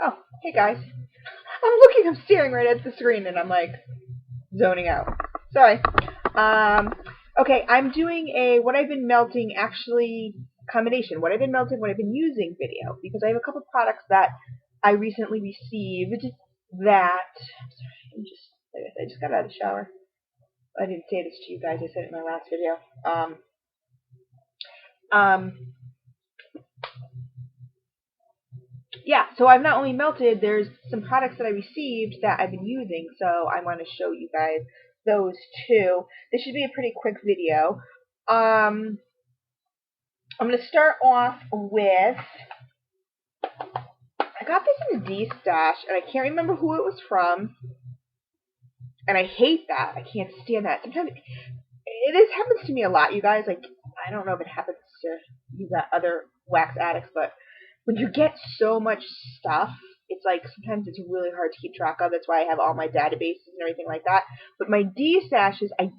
Oh, hey guys. I'm staring right at the screen and I'm like zoning out. Sorry. Um, okay, I'm doing a what I've been melting actually combination. What I've been melting, what I've been using video because I have a couple products that I recently received that. I'm sorry, I just got out of the shower. I didn't say this to you guys. I said it in my last video. Um, yeah, so I've not only melted, there's some products that I received that I've been using, so I want to show you guys those too. This should be a pretty quick video. I'm going to start off with, I got this in a D-stash, and I can't remember who it was from, and I hate that. I can't stand that. Sometimes it happens to me a lot, you guys. Like, I don't know if it happens to you got other wax addicts, but when you get so much stuff, it's like sometimes it's really hard to keep track of. That's why I have all my databases and everything like that. But my D stashes, I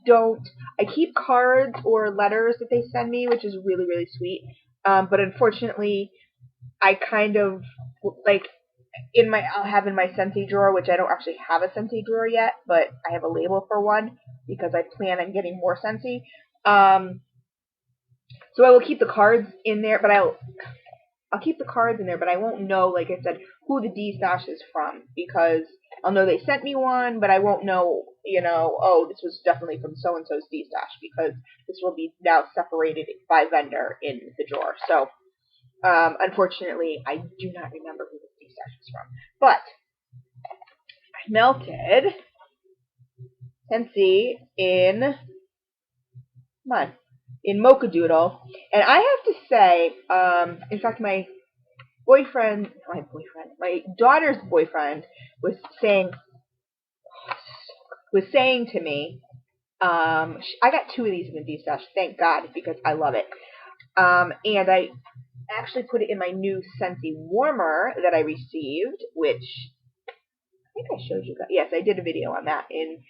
keep cards or letters that they send me, which is really, really sweet. But unfortunately, I kind of, like, I'll have in my Scentsy drawer, which I don't actually have a Scentsy drawer yet, but I have a label for one because I plan on getting more Scentsy. So I will keep the cards in there, but I'll keep the cards in there, but I won't know, like I said, who the D stash is from, because I'll know they sent me one, but I won't know, oh, this was definitely from so-and-so's D stash, because this will be now separated by vendor in the drawer. So, unfortunately, I do not remember who the D stash is from. But I melted Scentsy in Mocha Doodle, and I have to say, in fact, my daughter's boyfriend was saying to me, I got two of these in the D stash, thank God, because I love it. And I actually put it in my new Scentsy warmer that I received, which I think I showed you guys. Yes, I did a video on that in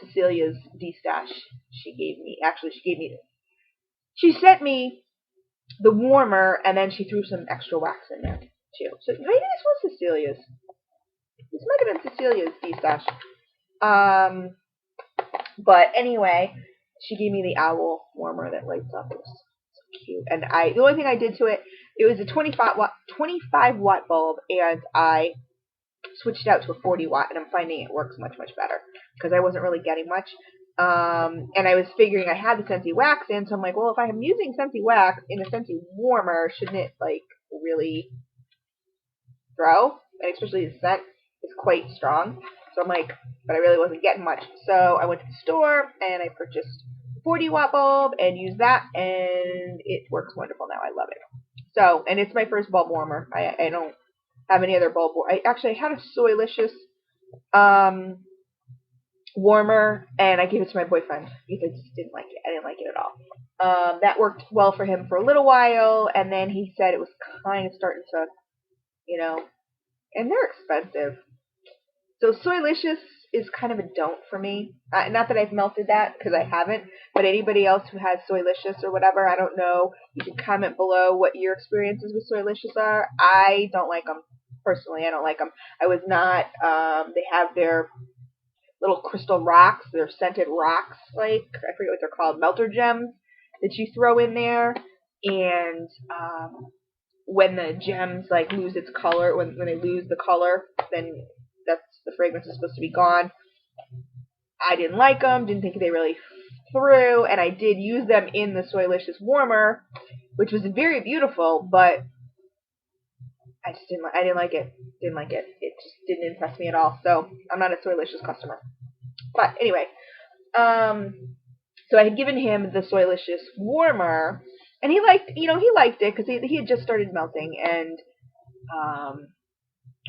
Cecilia's D stash. She sent me the warmer, and then she threw some extra wax in there too. So maybe this was Cecilia's. This might have been Cecilia's D stash. But anyway, she gave me the owl warmer that lights up. It was so cute. And the only thing I did to it, it was a 25 watt bulb, and I switched out to a 40 watt, and I'm finding it works much, much better because I wasn't really getting much. And I was figuring I had the Scentsy wax in, so I'm like, well, if I'm using Scentsy wax in a Scentsy warmer, shouldn't it, like, really throw? And especially the scent is quite strong. So I'm like, but I really wasn't getting much. So I went to the store, and I purchased a 40 watt bulb and used that, and it works wonderful now. I love it. So, and it's my first bulb warmer. I don't have any other bulb warmer. I had a Soylicious warmer, and I gave it to my boyfriend because I just didn't like it. I didn't like it at all. That worked well for him for a little while, and then he said it was kind of starting to, and they're expensive. So Soylicious is kind of a don't for me. Not that I've melted that, because I haven't, but anybody else who has Soylicious or whatever, I don't know. You can comment below what your experiences with Soylicious are. I don't like them. Personally, I don't like them. I was not, they have their little crystal rocks, they're scented rocks, like, I forget what they're called, melter gems that you throw in there, and when the gems, like, lose its color, when they lose the color, then the fragrance is supposed to be gone. I didn't like them, didn't think they really threw, and I did use them in the Soylicious warmer, which was very beautiful, but I didn't like it. It just didn't impress me at all. So I'm not a Soylicious customer. But anyway, so I had given him the Soylicious warmer, and he liked it because he had just started melting, and I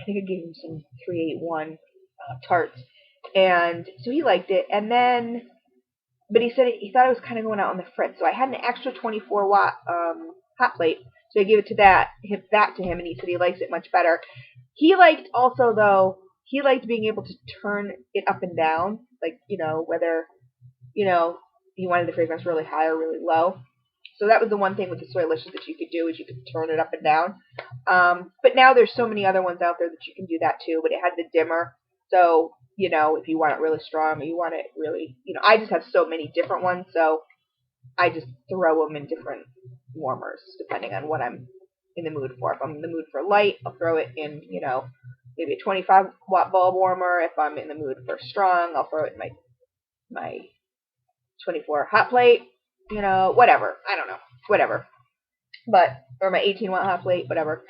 think I gave him some 381 tarts, and so he liked it. And then, but he said he thought it was kind of going out on the fritz, so I had an extra 24 watt hot plate. So I gave it to that to him, and he said he likes it much better. He liked also, though, he liked being able to turn it up and down, like, whether, you wanted the fragrance really high or really low. So that was the one thing with the Soylicious that you could do, is you could turn it up and down. But now there's so many other ones out there that you can do that too, but it had the dimmer. So, you know, if you want it really strong or you want it really, you know, I just have so many different ones, so I just throw them in different warmers depending on what I'm in the mood for. If I'm in the mood for light, I'll throw it in, you know, maybe a 25-watt bulb warmer. If I'm in the mood for strong, I'll throw it in my 24 hot plate, you know, whatever. I don't know, whatever. But, or my 18-watt hot plate, whatever,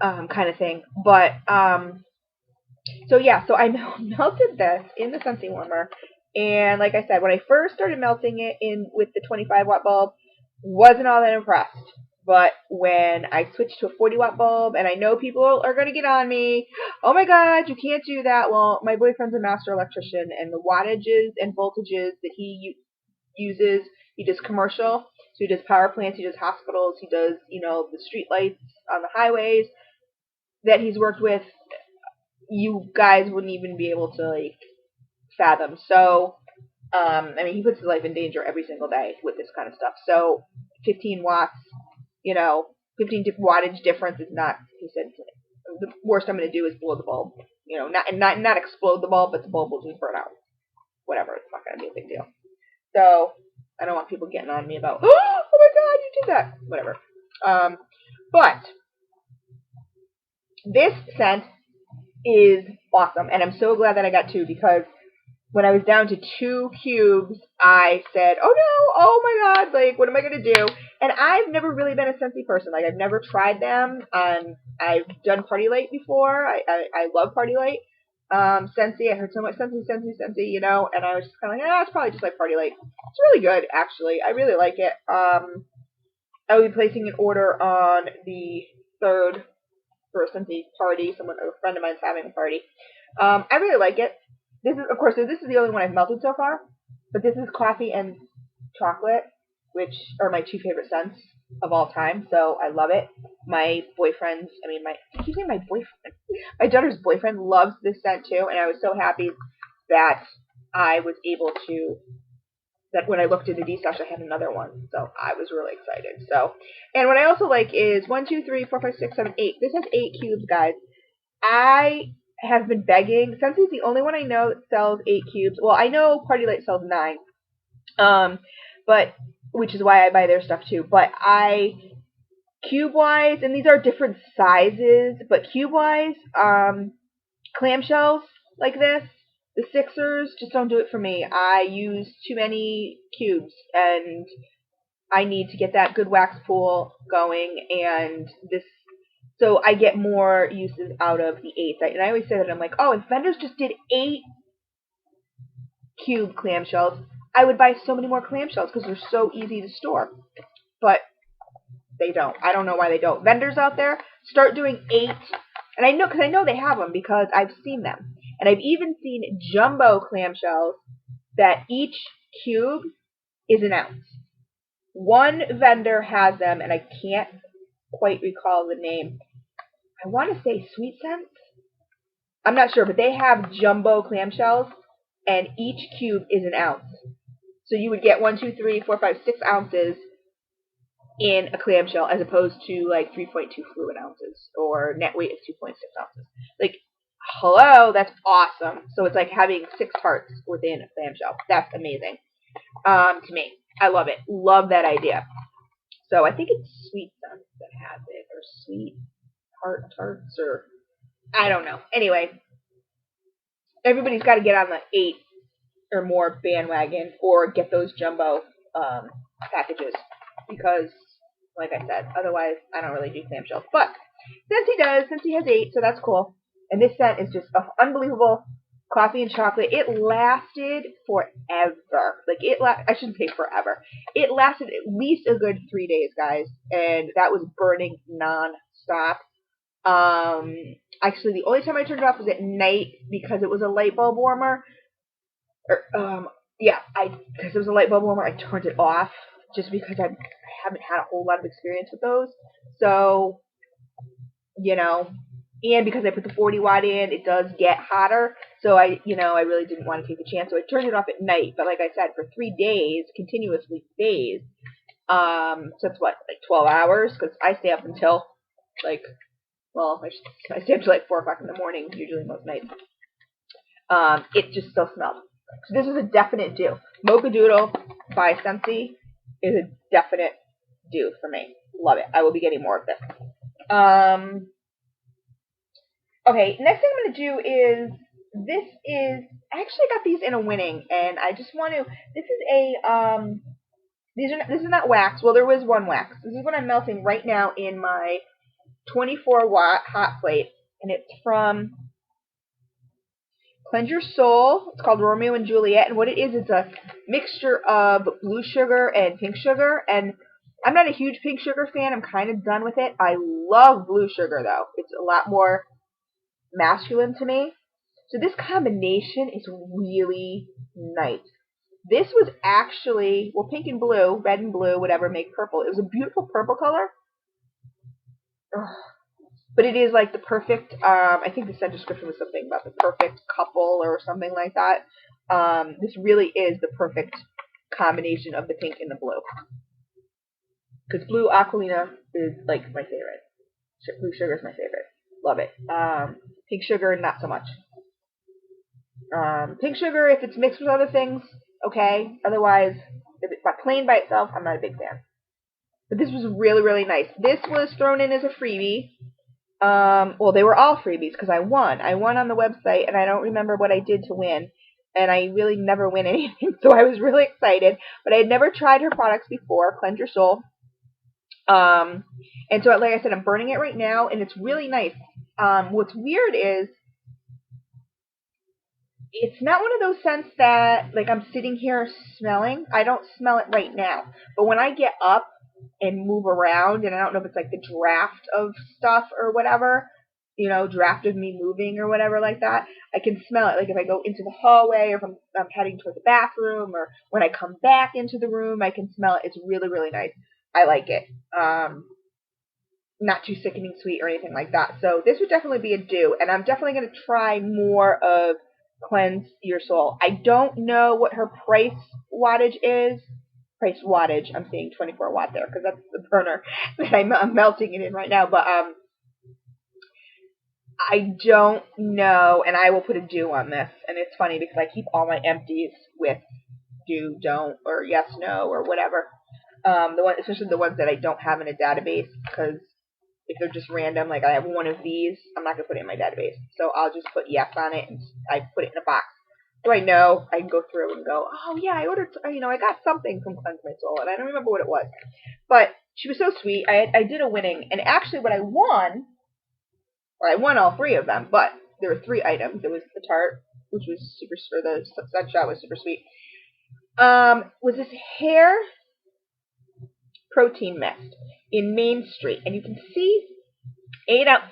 kind of thing. But, so yeah, so I melted this in the Scentsy warmer, and like I said, when I first started melting it in with the 25-watt bulb, wasn't all that impressed. But when I switched to a 40-watt bulb, and I know people are going to get on me, oh my god, you can't do that. Well, my boyfriend's a master electrician, and the wattages and voltages that he uses, he does commercial, so he does power plants, he does hospitals, he does, you know, the street lights on the highways that he's worked with, you guys wouldn't even be able to, like, fathom. So, I mean, he puts his life in danger every single day with this kind of stuff. So, 15 watts, you know, 15 wattage difference is not, he said, the worst I'm going to do is blow the bulb. You know, not explode the bulb, but the bulb will just burn out. Whatever, it's not going to be a big deal. So, I don't want people getting on me about, oh my god, you did that. Whatever. But, this scent is awesome, and I'm so glad that I got two, because when I was down to 2 cubes, I said, oh no, oh my god, like, what am I going to do? And I've never really been a Scentsy person. Like, I've never tried them. I've done Party Light before. I love Party Light. Scentsy, I heard so much Scentsy, you know, and I was just kind of like, it's probably just like Party Light. It's really good, actually. I really like it. I will be placing an order on the 3rd for a Scentsy party. A friend of mine's having a party. I really like it. This is, of course, this is the only one I've melted so far, but this is coffee and chocolate, which are my 2 favorite scents of all time, so I love it. My boyfriend's, I keep saying my boyfriend, my daughter's boyfriend loves this scent too, and I was so happy that I was able to, that when I looked in the D-stash, I had another one, so I was really excited. So, and what I also like is 1, 2, 3, 4, 5, 6, 7, 8. This has 8 cubes, guys. I have been begging. Scentsy's the only one I know that sells 8 cubes. Well, I know Party Light sells 9, but which is why I buy their stuff too. But cube-wise, and these are different sizes, but cube-wise, clamshells like this, the Sixers just don't do it for me. I use too many cubes, and I need to get that good wax pool going, and this, so I get more uses out of the 8s. And I always say that, I'm like, oh, if vendors just did 8 cube clamshells, I would buy so many more clamshells because they're so easy to store. But they don't. I don't know why they don't. Vendors out there, start doing 8. And I know, because I know they have them, because I've seen them. And I've even seen jumbo clamshells that each cube is an ounce. One vendor has them, and I can't quite recall the name. I want to say Sweet Sense. I'm not sure, but they have jumbo clamshells, and each cube is an ounce. So you would get 1, 2, 3, 4, 5, 6 ounces in a clamshell, as opposed to like 3.2 fluid ounces, or net weight is 2.6 ounces. Like, hello, that's awesome. So it's like having 6 parts within a clamshell. That's amazing. To me, I love it. Love that idea. So I think it's Sweet Sense that has it, or Sweet Tarts, or I don't know. Anyway, everybody's got to get on the 8 or more bandwagon, or get those jumbo packages, because, like I said, otherwise I don't really do clamshells. But Scentsy does. Scentsy has 8, so that's cool. And this scent is just unbelievable. Coffee and chocolate. It lasted forever. Like, I shouldn't say forever. It lasted at least a good 3 days, guys. And that was burning non-stop. Actually, the only time I turned it off was at night, because it was a light bulb warmer. Because it was a light bulb warmer, I turned it off, just because I haven't had a whole lot of experience with those. So, you know, and because I put the 40 watt in, it does get hotter. So I really didn't want to take a chance. So I turned it off at night. But like I said, for 3 days, continuously days, So it's what, like 12 hours? Because I stay up until like, well, I stay up until like 4 o'clock in the morning, usually most nights. It just still smells. So this is a definite do. Mocha Doodle by Scentsy is a definite do for me. Love it. I will be getting more of this. Okay, next thing I'm going to do is, I actually got these in a winning, and I just want to, this is a, this is not wax. Well, there was one wax. This is what I'm melting right now in my 24-watt hot plate, and it's from Cleanse Your Soul. It's called Romeo and Juliet, and what it is, it's a mixture of blue sugar and pink sugar, and I'm not a huge pink sugar fan. I'm kind of done with it. I love blue sugar, though. It's a lot more masculine to me. So this combination is really nice. This was actually, well, pink and blue, red and blue, whatever, make purple. It was a beautiful purple color. Ugh. But it is like the perfect, I think the scent description was something about the perfect couple or something like that. This really is the perfect combination of the pink and the blue. Because blue Aquilina is like my favorite. Blue sugar is my favorite. Love it. Pink sugar, not so much. Pink sugar, if it's mixed with other things, okay. Otherwise, if it's plain by itself, I'm not a big fan. But this was really, really nice. This was thrown in as a freebie. Well, they were all freebies because I won. I won on the website, and I don't remember what I did to win. And I really never win anything, so I was really excited. But I had never tried her products before, Cleanse Your Soul. And so, like I said, I'm burning it right now, and it's really nice. What's weird is, it's not one of those scents that, like, I'm sitting here smelling. I don't smell it right now. But when I get up and move around, and I don't know if it's like the draft of stuff or whatever, you know, draft of me moving or whatever like that, I can smell it. Like if I go into the hallway, or if I'm heading toward the bathroom, or when I come back into the room, I can smell it. It's really, really nice. I like it. Not too sickening sweet or anything like that. So this would definitely be a do, and I'm definitely going to try more of Cleanse Your Soul. I don't know what her price wattage is. Price wattage. I'm saying 24 watt there because that's the burner that I'm melting it in right now. But I don't know, and I will put a do on this. And it's funny because I keep all my empties with do, don't, or yes, no, or whatever. Especially the ones that I don't have in a database, because if they're just random, like I have one of these, I'm not going to put it in my database. So I'll just put yes on it, and I put it in a box. So I know I can go through and go, oh yeah, I ordered, I got something from Cleanse My Soul, and I don't remember what it was. But she was so sweet. I did a winning, and actually what I won, or I won all 3 of them, but there were 3 items. It was the tart, which was super, or the sunshot was super sweet. Was this hair protein mist in Main Street, and you can see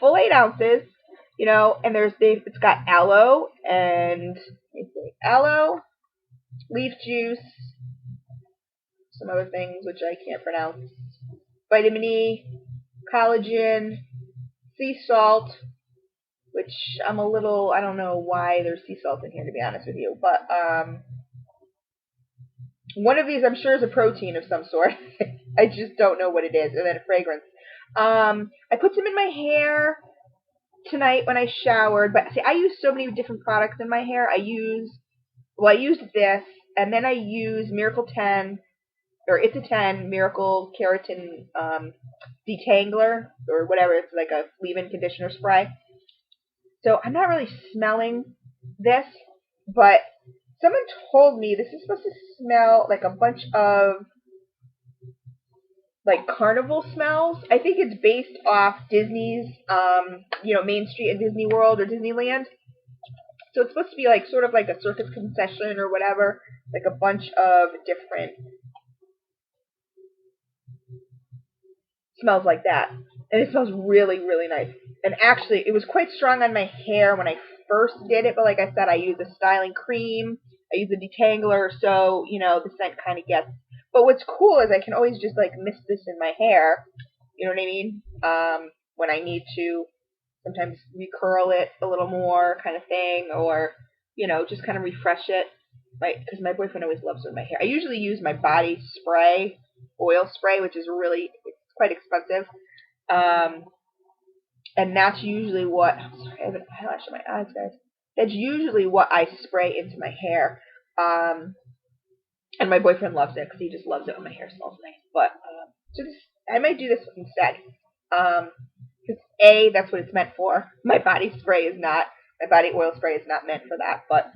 full 8 ounces, and it's got aloe and aloe, leaf juice, some other things which I can't pronounce, vitamin E, collagen, sea salt, which I don't know why there's sea salt in here, to be honest with you, but one of these I'm sure is a protein of some sort. I just don't know what it is. And then a fragrance. I put some in my hair tonight when I showered. But see, I use so many different products in my hair. I used this, and then I use Miracle 10, or It's a 10 Miracle Keratin Detangler, or whatever. It's like a leave-in conditioner spray. So I'm not really smelling this, but someone told me this is supposed to smell like a bunch of like carnival smells. I think it's based off Disney's, Main Street at Disney World or Disneyland. So it's supposed to be like sort of like a circus concession or whatever, like a bunch of different smells like that. And it smells really, really nice. And actually, it was quite strong on my hair when I first did it, but like I said, I use a styling cream, I use a detangler, so, the scent kind of gets. But what's cool is I can always just like mist this in my hair, you know what I mean? When I need to sometimes recurl it a little more kind of thing, or, just kind of refresh it. Because my boyfriend always loves it in my hair. I usually use my body spray oil spray, which is it's quite expensive. And that's usually what, I'm sorry, I have an eyelash in my eyes, guys. That's usually what I spray into my hair. And my boyfriend loves it because he just loves it when my hair smells nice. But so this, I might do this instead. Because A, that's what it's meant for. My body spray is not. My body oil spray is not meant for that. But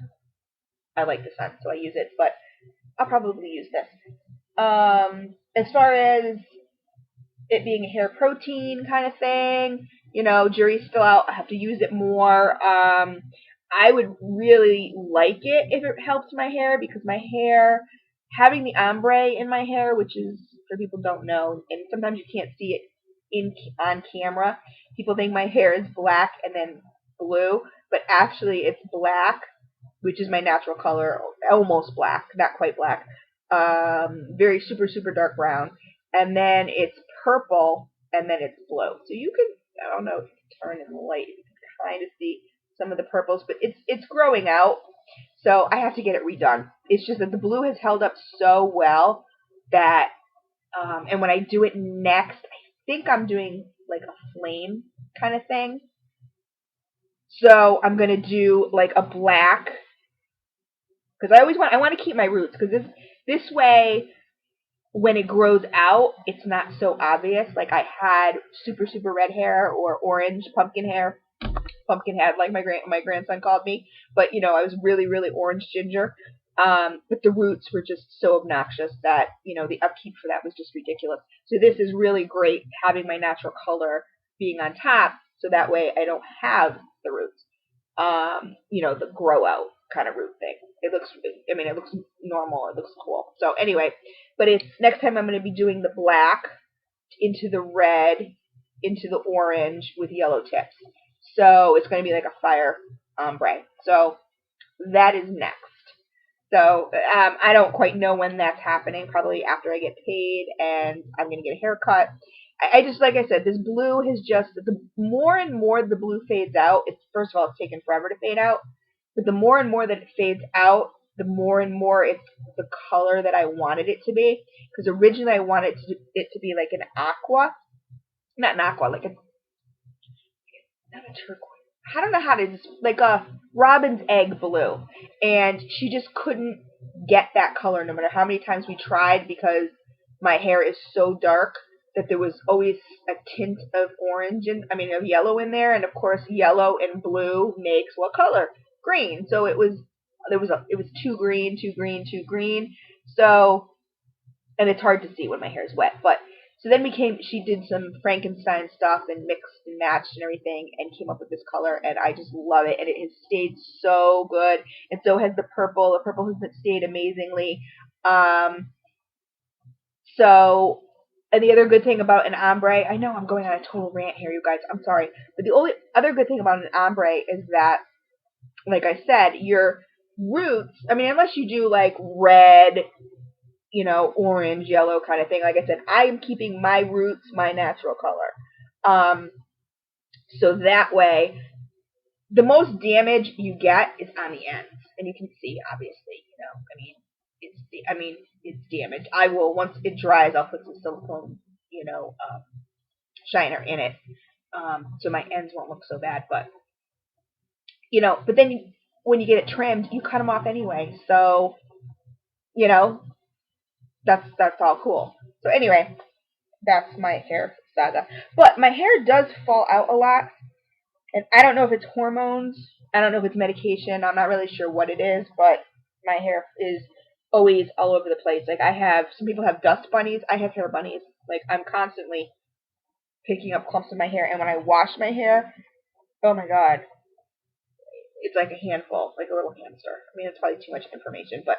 I like the scent, so I use it. But I'll probably use this. As far as it being a hair protein kind of thing, jury's still out. I have to use it more. I would really like it if it helped my hair, because my hair, having the ombre in my hair, which is, for people who don't know, and sometimes you can't see it on camera, people think my hair is black and then blue, but actually it's black, which is my natural color, almost black, not quite black, very super, super dark brown, and then it's purple, and then it's blue. So you can, I don't know if you turn in the light, you can kind of see some of the purples, but it's growing out, so I have to get it redone. It's just that the blue has held up so well that, and when I do it next, I think I'm doing like a flame kind of thing. So I'm gonna do like a black, because I want to keep my roots, because this way, when it grows out, it's not so obvious. Like I had super, super red hair, or orange pumpkin head, like my grandson called me. But I was really, really orange ginger. But the roots were just so obnoxious that the upkeep for that was just ridiculous. So this is really great, having my natural color being on top, so that way I don't have the roots. The grow out kind of root thing. It looks normal. It looks cool. So anyway, but next time I'm going to be doing the black into the red, into the orange with yellow tips. So it's going to be like a fire ombre. So that is next. So I don't quite know when that's happening. Probably after I get paid and I'm going to get a haircut. I just, like I said, this blue has just, the more and more the blue fades out, first of all, it's taken forever to fade out, but the more and more that it fades out, the more and more it's the color that I wanted it to be. Because originally I wanted it to be like an aqua, not an aqua, like not a turquoise. I don't know how to, like a robin's egg blue. And she just couldn't get that color no matter how many times we tried, because my hair is so dark that there was always a tint of of yellow in there. And of course, yellow and blue makes what color? Green. So it was too green, too green, too green. So, and it's hard to see when my hair is wet, but so then she did some Frankenstein stuff and mixed and matched and everything and came up with this color, and I just love it, and it has stayed so good, and so has the purple. The purple has stayed amazingly. And the other good thing about an ombre, I know I'm going on a total rant here, you guys, I'm sorry, but the only other good thing about an ombre is that, like I said, your roots, unless you do like red, orange, yellow kind of thing. Like I said, I am keeping my roots my natural color. So that way, the most damage you get is on the ends. And you can see, obviously, it's damaged. I will, once it dries, I'll put some silicone, shiner in it. So my ends won't look so bad. But, but then when you get it trimmed, you cut them off anyway. So, that's all cool. So anyway, that's my hair saga. But my hair does fall out a lot, and I don't know if it's hormones, I don't know if it's medication, I'm not really sure what it is, but my hair is always all over the place. Like some people have dust bunnies, I have hair bunnies. Like I'm constantly picking up clumps of my hair, and when I wash my hair, oh my god, it's like a handful, like a little hamster. It's probably too much information, but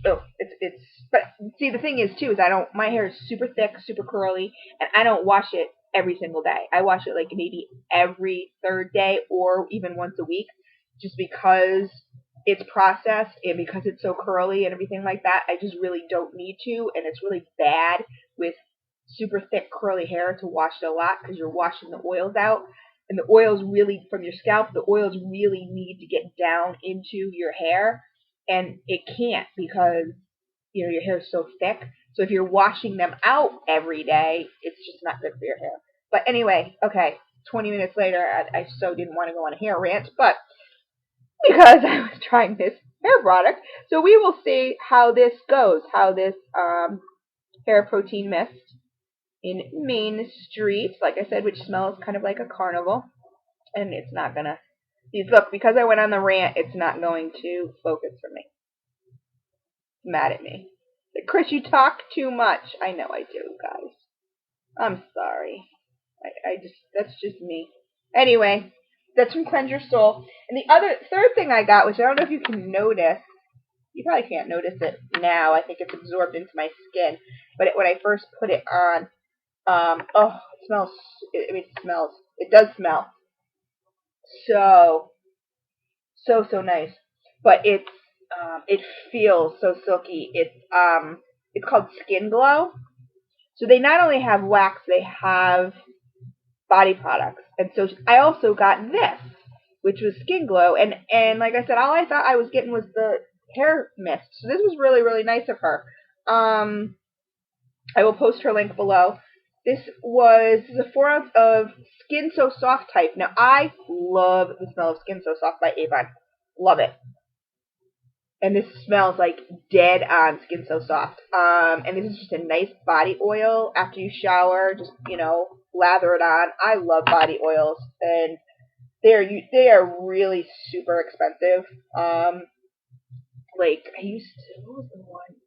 but see, the thing is too, is my hair is super thick, super curly, and I don't wash it every single day. I wash it like maybe every third day or even once a week, just because it's processed and because it's so curly and everything like that. I just really don't need to, and it's really bad with super thick curly hair to wash it a lot, because you're washing the oils out, and the oils really, from your scalp, the oils really need to get down into your hair. And it can't, because your hair is so thick. So if you're washing them out every day, it's just not good for your hair. But anyway, okay, 20 minutes later, I so didn't want to go on a hair rant, but because I was trying this hair product, so we will see how this goes, how this hair protein mist in Main Street, like I said, which smells kind of like a carnival, and it's not gonna. Look, because I went on the rant, it's not going to focus for me. It's mad at me. Chris, you talk too much. I know I do, guys. I'm sorry. I just, that's just me. Anyway, that's from Cleanse Your Soul. And the third thing I got, which I don't know if you can notice, you probably can't notice it now. I think it's absorbed into my skin. But when I first put it on, oh, it smells, it does smell so nice. But it feels so silky. It's called Skin Glow. So they not only have wax, they have body products. And so I also got this, which was Skin Glow. And like I said, all I thought I was getting was the hair mist. So this was really, really nice of her. I will post her link below. This is a 4 ounce of Skin So Soft type. Now, I love the smell of Skin So Soft by Avon. Love it. And this smells like dead on Skin So Soft. And this is just a nice body oil after you shower. Just, lather it on. I love body oils. And they are really super expensive. Like, what was the one?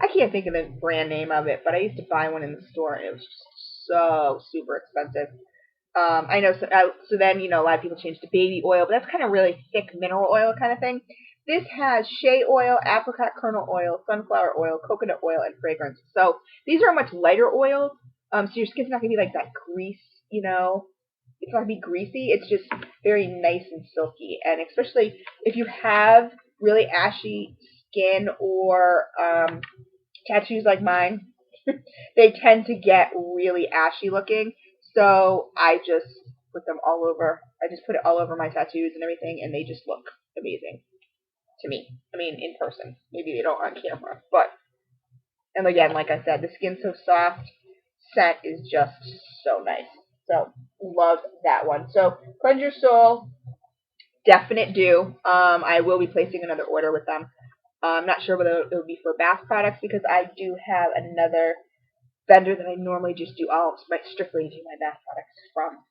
I can't think of the brand name of it, but I used to buy one in the store, and it was just so super expensive. I know, so then, a lot of people change to baby oil, but that's kind of really thick mineral oil kind of thing. This has shea oil, apricot kernel oil, sunflower oil, coconut oil, and fragrance. So these are much lighter oils, so your skin's not going to be like that grease, it's not going to be greasy. It's just very nice and silky, and especially if you have really ashy skin or tattoos like mine, they tend to get really ashy looking. So I just put them all over. I just put it all over my tattoos and everything, and they just look amazing to me. I mean, in person. Maybe they don't on camera, but. And again, like I said, the Skin So Soft scent is just so nice. So love that one. So Cleanse Your Soul, definite do. I will be placing another order with them. I'm not sure whether it would be for bath products, because I do have another vendor that I normally just do strictly do my bath products from,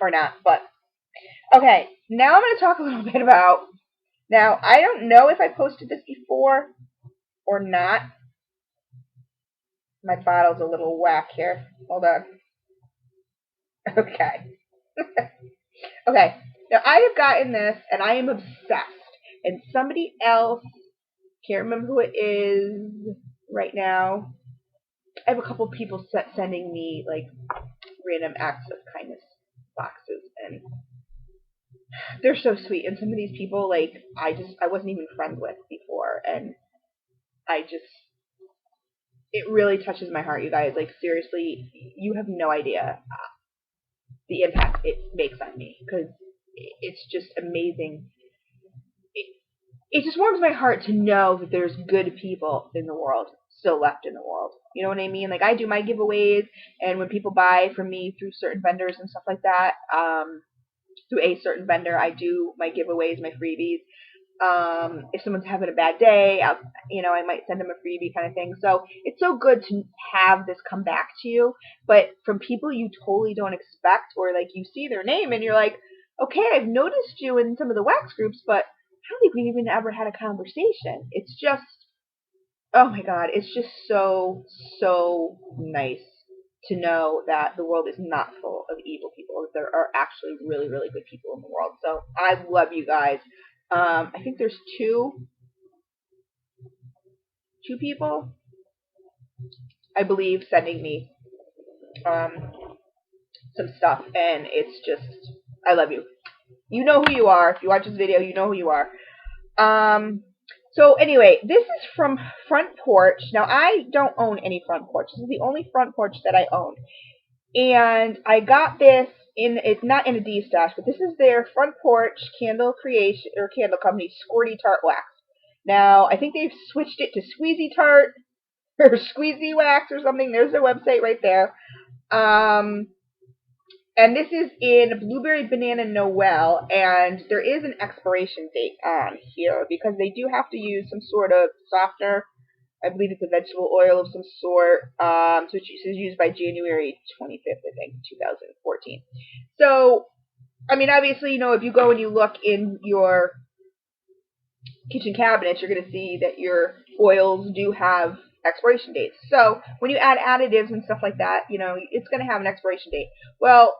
or not. But okay, now I'm going to talk a little bit about. Now, I don't know if I posted this before or not. My bottle's a little whack here. Hold on. Okay. Okay. Now, I have gotten this, and I am obsessed. And somebody else, can't remember who it is right now. I have a couple people sending me, like, random acts of kindness boxes, and they're so sweet. And some of these people, like, I wasn't even friends with before, and it really touches my heart, you guys. Like, seriously, you have no idea the impact it makes on me, because it's just amazing. It just warms my heart to know that there's good people in the world still left in the world. You know what I mean? Like, I do my giveaways, and when people buy from me through certain vendors and stuff like that, through a certain vendor, I do my giveaways, my freebies. If someone's having a bad day, I might send them a freebie kind of thing. So it's so good to have this come back to you, but from people you totally don't expect, or like you see their name and you're like, okay, I've noticed you in some of the wax groups, but I don't think we've even ever had a conversation. It's just, oh my God, it's just so nice to know that the world is not full of evil people, that there are actually really, really good people in the world. So I love you guys. I think there's two people, I believe, sending me some stuff, and it's just, I love you. You know who you are. If you watch this video, you know who you are. So anyway, this is from Front Porch. Now, I don't own any Front Porch. This is the only Front Porch that I own. And I got this it's not in a D-stash, but this is their Front Porch candle creation, or candle company, Squirty Tart Wax. Now, I think they've switched it to Squeezy Tart. or Squeezy Wax or something. There's their website right there. And this is in Blueberry Banana Noel, and there is an expiration date on here because they do have to use some sort of softener. I believe it's a vegetable oil of some sort. So it's used by January 25th, I think, 2014. So, I mean, obviously, you know, if you go and you look in your kitchen cabinets, you're going to see that your oils do have expiration dates. So when you add additives and stuff like that, you know, it's going to have an expiration date. Well,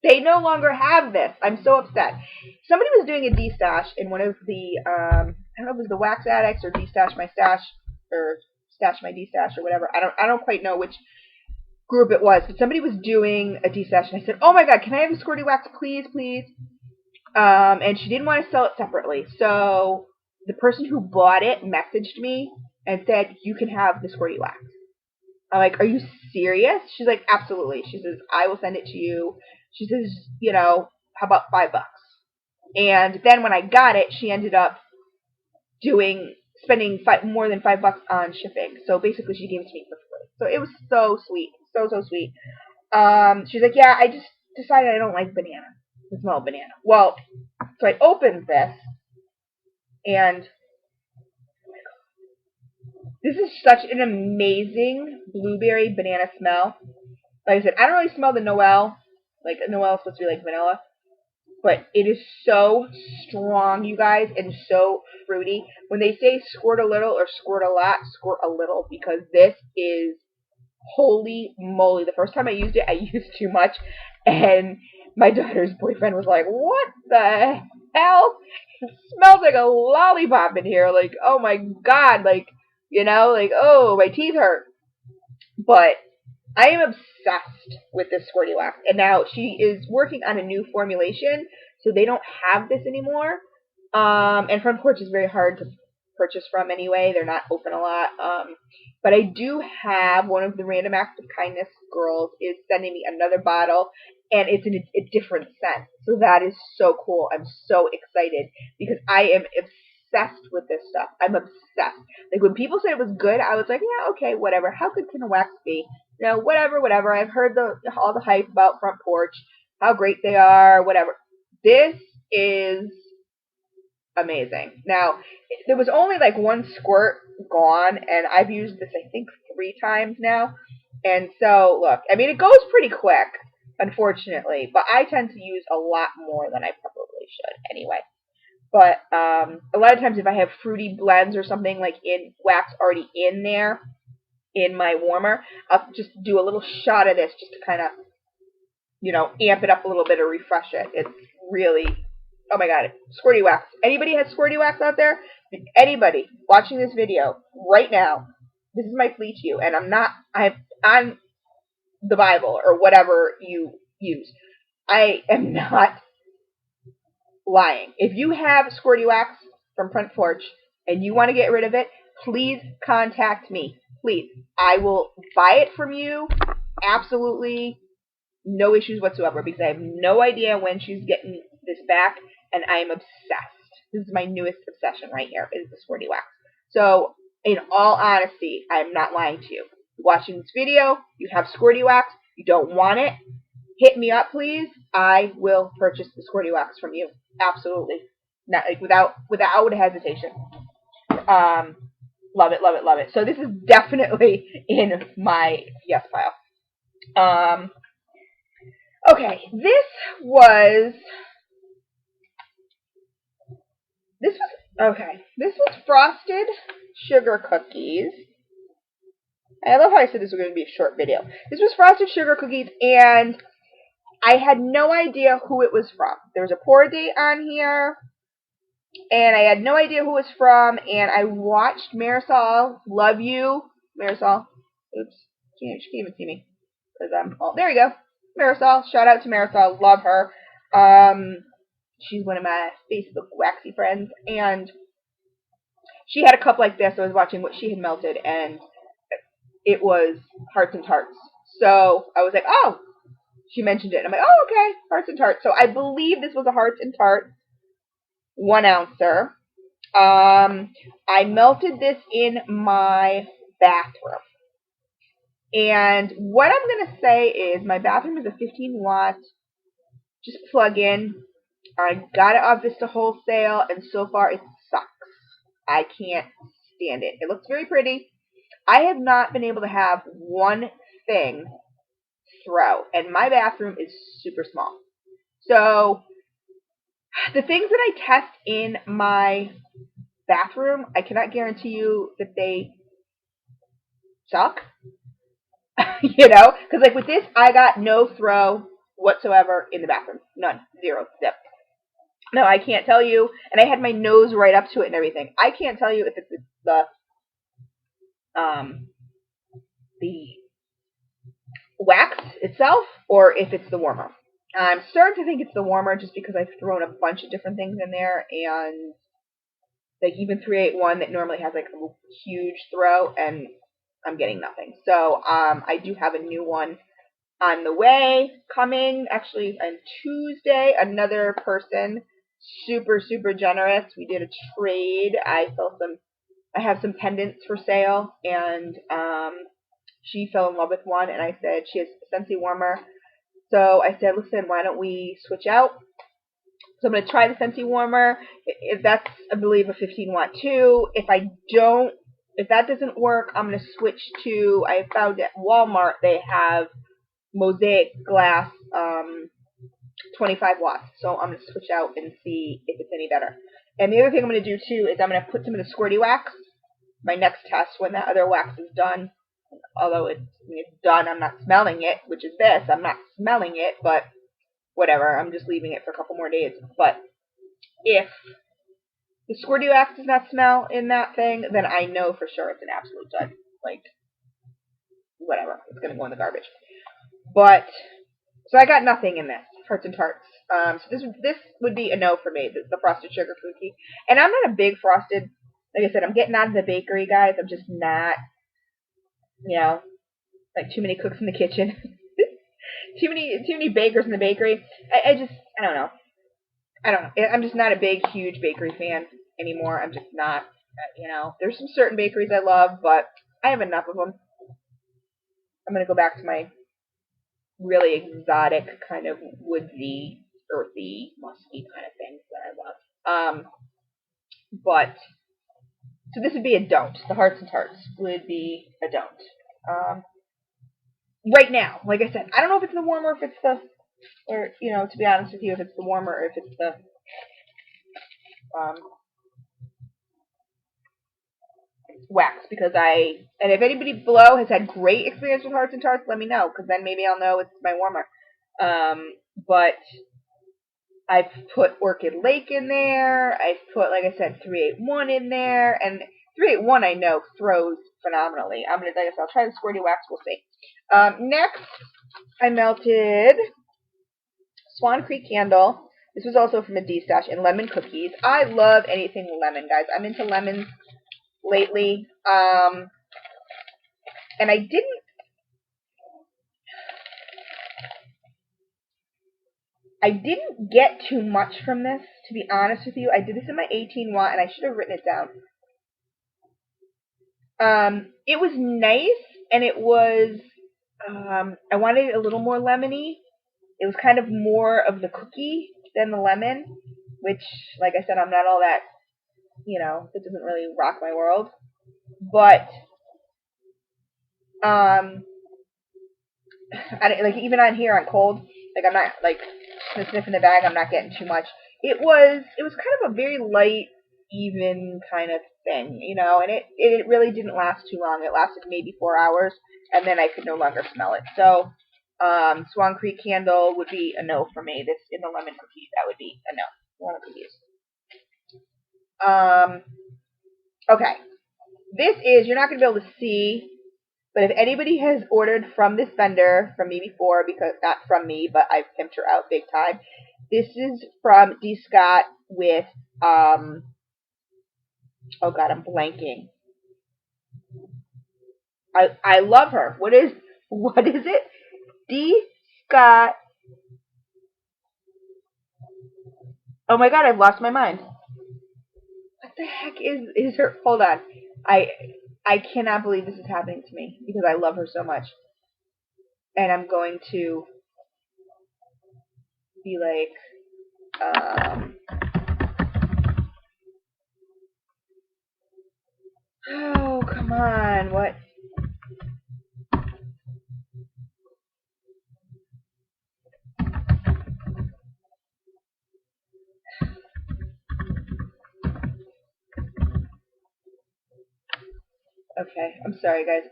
they no longer have this. I'm so upset. Somebody was doing a de-stash in one of the, I don't know if it was the Wax Addicts or De-Stash My Stash, or Stash My De-Stash or whatever. I don't quite know which group it was, but somebody was doing a de-stash, and I said, oh my god, can I have a squirty wax, please, please? And she didn't want to sell it separately. So the person who bought it messaged me and said, you can have the squirty wax. I'm like, are you serious? She's like, absolutely. She says, I will send it to you. She says, you know, how about $5? And then when I got it, she ended up spending more than $5 on shipping. So basically she gave it to me for free. So it was so sweet. So sweet. She's like, yeah, I just decided I don't like banana. The smell of banana. Well, so I opened this, and this is such an amazing blueberry banana smell. Like I said, I don't really smell the Noel. Like, Noel is supposed to be like vanilla. But it is so strong, you guys, and so fruity. When they say squirt a little or squirt a lot, squirt a little, because this is, holy moly. The first time I used it, I used too much, and my daughter's boyfriend was like, what the hell? It smells like a lollipop in here. Like, oh my god. Like, you know, like, oh, my teeth hurt. But I am obsessed with this squirty wax. And now she is working on a new formulation, so they don't have this anymore. And Front Porch is very hard to purchase from anyway. They're not open a lot. But I do have one of the Random Acts of Kindness girls is sending me another bottle, and it's in a different scent. So that is so cool. I'm so excited because I am obsessed with this stuff. I'm obsessed. Like, when people said it was good, I was like, yeah, okay, whatever. How good can a wax be? You know, whatever. I've heard all the hype about Front Porch, how great they are, whatever. This is amazing. Now, there was only like one squirt gone, and I've used this, I think, 3 times now. And so, look, I mean, it goes pretty quick, unfortunately, but I tend to use a lot more than I probably should anyway. But a lot of times if I have fruity blends or something like in wax already in there, in my warmer, I'll just do a little shot of this just to kind of, you know, amp it up a little bit or refresh it. It's really, oh my god, squirty wax. Anybody has squirty wax out there? Anybody watching this video right now, this is my plea to you, and I'm on the Bible or whatever you use. I am not lying. If you have squirty wax from Front Porch and you want to get rid of it, please contact me. Please. I will buy it from you. Absolutely no issues whatsoever, because I have no idea when she's getting this back, and I am obsessed. This is my newest obsession right here, is the squirty wax. So, in all honesty, I'm not lying to you. Watching this video, you have squirty wax, you don't want it, hit me up, please. I will purchase the squirty wax from you. Absolutely. Not, like, without hesitation. Love it. So this is definitely in my yes pile. Okay, this was frosted sugar cookies. I love how I said this was going to be a short video. This was frosted sugar cookies, and I had no idea who it was from. There was a pour date on here, and I had no idea who it was from, and I watched Marisol, love you, Marisol. Oops, she can't even see me. Oh, there we go. Marisol, shout out to Marisol, love her. She's one of my Facebook waxy friends, and she had a cup like this. I was watching what she had melted, and it was Hearts and Tarts. So I was like, oh, she mentioned it. I'm like, oh, okay, Hearts and Tarts. So I believe this was a Hearts and Tarts 1 ouncer. I melted this in my bathroom. And what I'm going to say is my bathroom is a 15-watt, just plug in. I got it off Vista Wholesale, and so far it sucks. I can't stand it. It looks very pretty. I have not been able to have one thing throw, and my bathroom is super small. So the things that I test in my bathroom, I cannot guarantee you that they suck. You know, because like with this, I got no throw whatsoever in the bathroom. None. Zero. Zip. No, I can't tell you. And I had my nose right up to it and everything. I can't tell you if it's the wax itself or if it's the warmer. I'm starting to think it's the warmer just because I've thrown a bunch of different things in there, and like even 381 that normally has like a huge throw, and I'm getting nothing. So I do have a new one on the way coming. Actually, on Tuesday, another person, super generous. We did a trade. I have some pendants for sale, and she fell in love with one, and I said she has a Scentsy warmer. So I said, listen, why don't we switch out? So I'm going to try the Scentsy warmer. If that's, I believe, a 15-watt too. If that doesn't work, I'm going to switch to, I found at Walmart they have mosaic glass 25 watts. So I'm going to switch out and see if it's any better. And the other thing I'm going to do too is I'm going to put some of the squirty wax. My next test when that other wax is done. Although it's done, I'm not smelling it, which is this. I'm not smelling it, but whatever. I'm just leaving it for a couple more days. But if the squirty wax does not smell in that thing, then I know for sure it's an absolute dud. Like, whatever. It's going to go in the garbage. But, so I got nothing in this. Hearts and Tarts. So this would be a no for me, the frosted sugar cookie. And I'm not a big frosted, like I said, I'm getting out of the bakery, guys. I'm just not, you know, like too many cooks in the kitchen. too many bakers in the bakery. I don't know. I'm just not a big, huge bakery fan anymore. I'm just not, you know. There's some certain bakeries I love, but I have enough of them. I'm going to go back to my really exotic, kind of woodsy, earthy, musky kind of things that I love. But, so this would be a don't. The Hearts and Tarts would be a don't. Right now, like I said, I don't know if it's the warmer, if it's the, or, you know, to be honest with you, if it's the warmer or if it's the, wax, because and if anybody below has had great experience with Hearts and Tarts, let me know, because then maybe I'll know it's my warmer. But I've put Orchid Lake in there, I've put, like I said, 381 in there, and 381 I know throws phenomenally. I'm going to, like I said, I'll try the squirty wax, we'll see. Next, I melted Swan Creek Candle. This was also from a D-Stash, and lemon cookies. I love anything lemon, guys. I'm into lemons lately. And I didn't get too much from this, to be honest with you. I did this in my 18 watt, and I should have written it down. It was nice, and it was, I wanted it a little more lemony. It was kind of more of the cookie than the lemon, which, like I said, I'm not all that, you know, it doesn't really rock my world. But, like, even on here on cold, like, I'm not, like, sniffing the bag, I'm not getting too much. It was kind of a very light, even kind of thing, you know, and it really didn't last too long. It lasted maybe 4 hours, and then I could no longer smell it. So, Swan Creek Candle would be a no for me. This in the lemon cookies, that would be a no. Lemon cookies. Okay. This is, you're not going to be able to see, but if anybody has ordered from this vendor, from me before, because not from me, but I've pimped her out big time. This is from D. Scott with, oh God, I'm blanking. I love her. What is it? D. Scott. Oh my God, I've lost my mind. What the heck is her? Hold on. I I cannot believe this is happening to me because I love her so much. And I'm going to be like, oh, come on, what? Okay, I'm sorry, guys.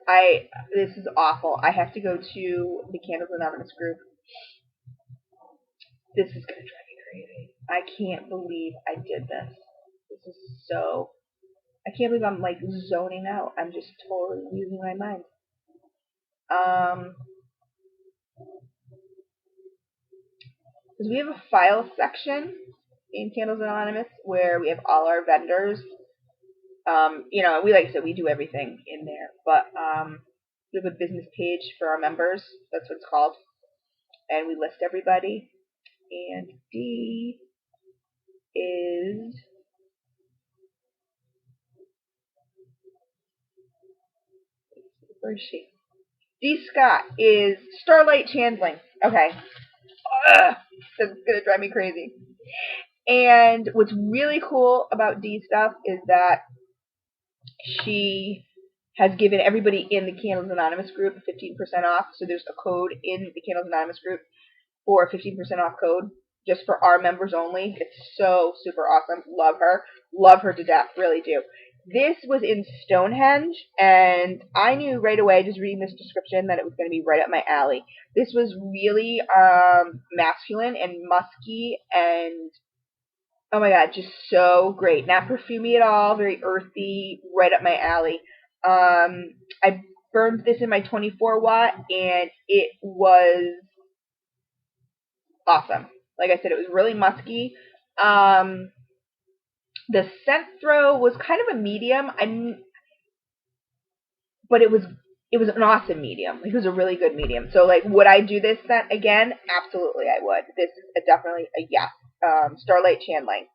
This is awful. I have to go to the Candles Anonymous group. This is gonna drive me crazy. I can't believe I did this. This is so. I can't believe I'm like zoning out. I'm just totally losing my mind. Because we have a file section in Candles Anonymous where we have all our vendors. You know, we like I said, we do everything in there, but we have a business page for our members. That's what it's called, and we list everybody. And D is where is she? D Scott is Starlight Chandling. Okay, this is gonna drive me crazy. And what's really cool about D stuff is that she has given everybody in the Candles Anonymous group 15% off. So there's a code in the Candles Anonymous group for a 15% off code just for our members only. It's so super awesome. Love her. Love her to death. Really do. This was in Stonehenge, and I knew right away, just reading this description, that it was going to be right up my alley. This was really masculine and musky and, oh my god, just so great. Not perfumey at all, very earthy, right up my alley. I burned this in my 24 watt, and it was awesome. Like I said, it was really musky. The scent throw was kind of a medium, but it was an awesome medium. It was a really good medium. So, like, would I do this scent again? Absolutely, I would. This is definitely a yes. Starlight Chandling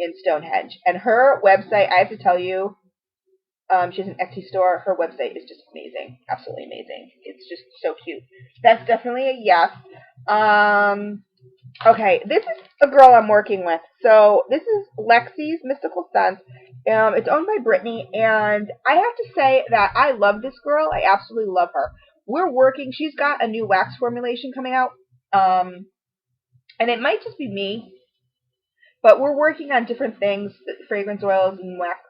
in Stonehenge. And her website, I have to tell you, she has an Etsy store. Her website is just amazing. Absolutely amazing. It's just so cute. That's definitely a yes. Okay, this is a girl I'm working with. So this is Lexi's Mystical Scents. It's owned by Brittany, and I have to say that I love this girl. I absolutely love her. We're working. She's got a new wax formulation coming out, and it might just be me, but we're working on different things, fragrance oils and wax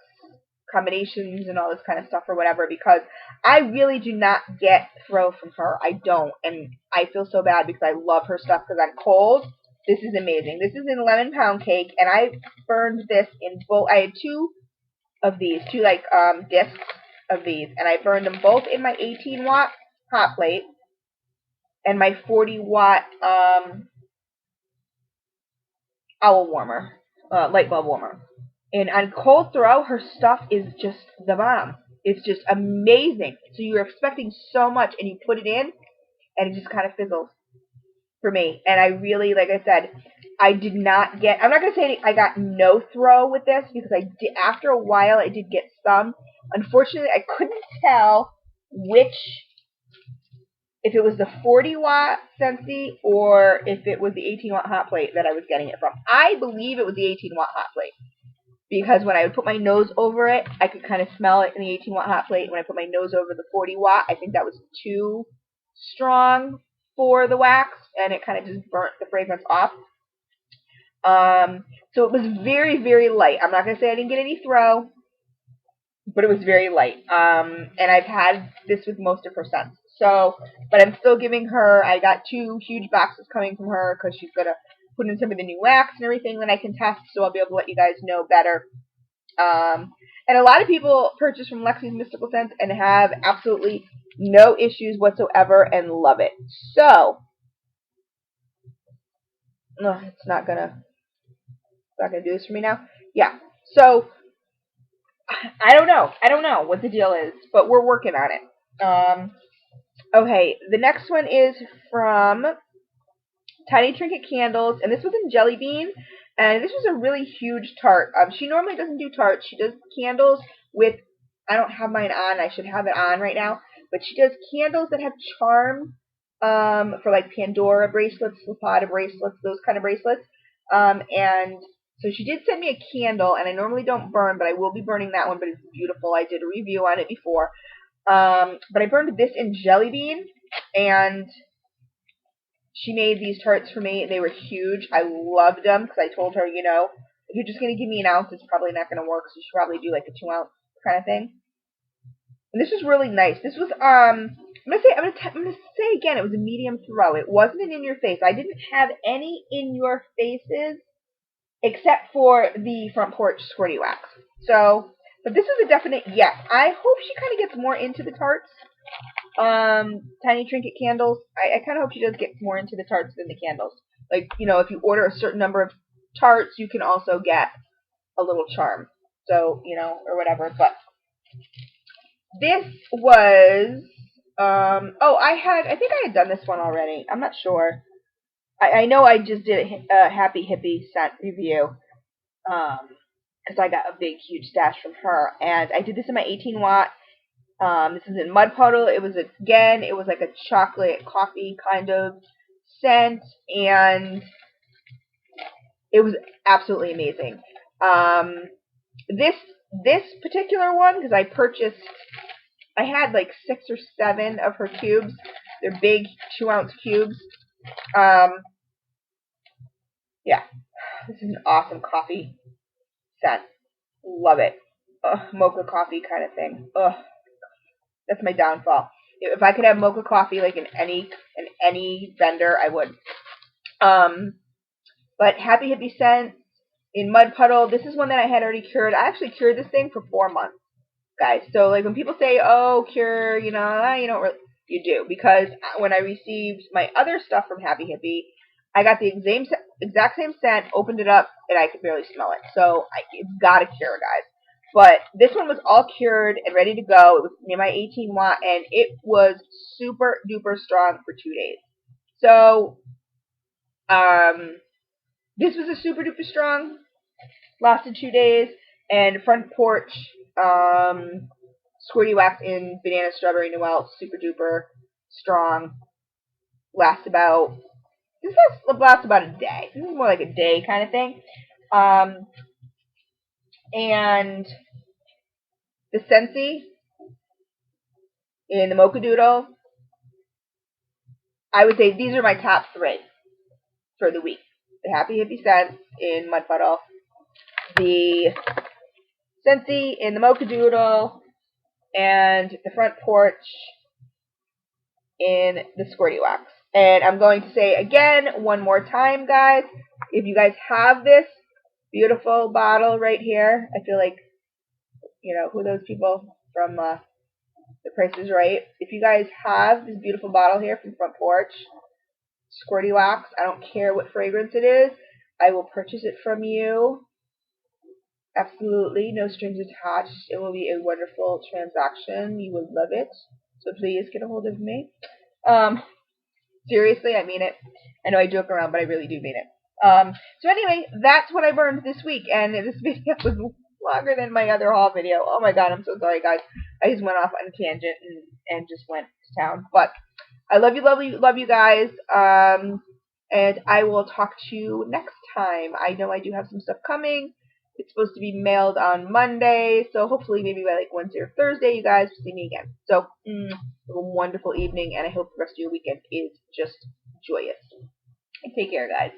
combinations and all this kind of stuff or whatever, because I really do not get throw from her. I don't, and I feel so bad because I love her stuff because I'm cold. This is amazing. This is in lemon pound cake, and I burned this in both. I had two of these, two like discs of these, and I burned them both in my 18 watt hot plate and my 40 watt owl warmer, light bulb warmer. And on cold throw, her stuff is just the bomb. It's just amazing. So you're expecting so much, and you put it in, and it just kind of fizzles for me. And I really, like I said, I did not get, I'm not going to say I got no throw with this, because I did, after a while, I did get some. Unfortunately, I couldn't tell which, if it was the 40 watt Scentsy or if it was the 18 watt hot plate that I was getting it from. I believe it was the 18 watt hot plate, because when I would put my nose over it, I could kind of smell it in the 18 watt hot plate. When I put my nose over the 40 watt, I think that was too strong for the wax, and it kind of just burnt the fragrance off. So it was very, very light. I'm not going to say I didn't get any throw, but it was very light. And I've had this with most of her scents. So, but I'm still giving her, I got 2 huge boxes coming from her, because she's going to put in some of the new wax and everything that I can test, so I'll be able to let you guys know better. And a lot of people purchase from Lexi's Mystical Scents and have absolutely no issues whatsoever and love it. So, it's not gonna do this for me now. Yeah. So, I don't know what the deal is, but we're working on it. Okay, the next one is from Tiny Trinket Candles, and this was in Jelly Bean, and this was a really huge tart. She normally doesn't do tarts. She does candles with I don't have mine on. I should have it on right now. But she does candles that have charm for like Pandora bracelets, Lapada bracelets, those kind of bracelets. And so she did send me a candle, and I normally don't burn, but I will be burning that one, but it's beautiful. I did a review on it before. But I burned this in jelly bean, and she made these tarts for me. They were huge. I loved them because I told her, you know, if you're just going to give me an ounce, it's probably not going to work, so you should probably do like a 2-ounce kind of thing. And this was really nice. This was, I'm gonna say again, it was a medium throw. It wasn't an in your face. I didn't have any in your faces except for the front porch squirty wax. So, but this is a definite yes. I hope she kind of gets more into the tarts. Tiny trinket candles. I kind of hope she does get more into the tarts than the candles. Like, you know, if you order a certain number of tarts, you can also get a little charm. So, you know, or whatever. But this was, I think I had done this one already. I'm not sure. I know I just did a Happy Hippie scent review. Because I got a big, huge stash from her. And I did this in my 18-watt. This is in Mud Puddle. It was, again, it was like a chocolate coffee kind of scent. And it was absolutely amazing. This particular one, because I had like 6 or 7 of her cubes. They're big 2-ounce cubes. Yeah, this is an awesome coffee scent. Love it. Mocha coffee kind of thing. That's my downfall. If I could have mocha coffee like in any vendor, I would. But Happy Hippie scent in Mud Puddle. This is one that I had already cured. I actually cured this thing for 4 months, guys. So like when people say, "Oh, cure," you don't really. You do, because when I received my other stuff from Happy Hippie, I got the exact same scent, opened it up, and I could barely smell it. So it's got to cure, guys. But this one was all cured and ready to go. It was near my 18-watt, and it was super duper strong for 2 days. So, this was a super duper strong, lasted 2 days, and front porch, squirty wax in banana strawberry noel, super duper strong. Lasts about a day. This is more like a day kind of thing. And the Scentsy in the Mocha Doodle, I would say these are my top 3 for the week. The Happy Hippie scent in Mud Puddle, the Scentsy in the Mocha Doodle, and the front porch in the Squirty Wax. And I'm going to say again, one more time, guys, if you guys have this beautiful bottle right here, I feel like, you know, who are those people from The Price is Right? If you guys have this beautiful bottle here from Front Porch, Squirty Wax, I don't care what fragrance it is, I will purchase it from you. Absolutely, no strings attached. It will be a wonderful transaction. You will love it. So please get a hold of me. Seriously, I mean it. I know I joke around, but I really do mean it. So anyway, that's what I burned this week, and this video was longer than my other haul video. Oh my god, I'm so sorry, guys. I just went off on a tangent and just went to town. But I love you guys. And I will talk to you next time. I know I do have some stuff coming. It's supposed to be mailed on Monday, so hopefully maybe by like Wednesday or Thursday you guys will see me again. So, have a wonderful evening, and I hope the rest of your weekend is just joyous. Take care, guys.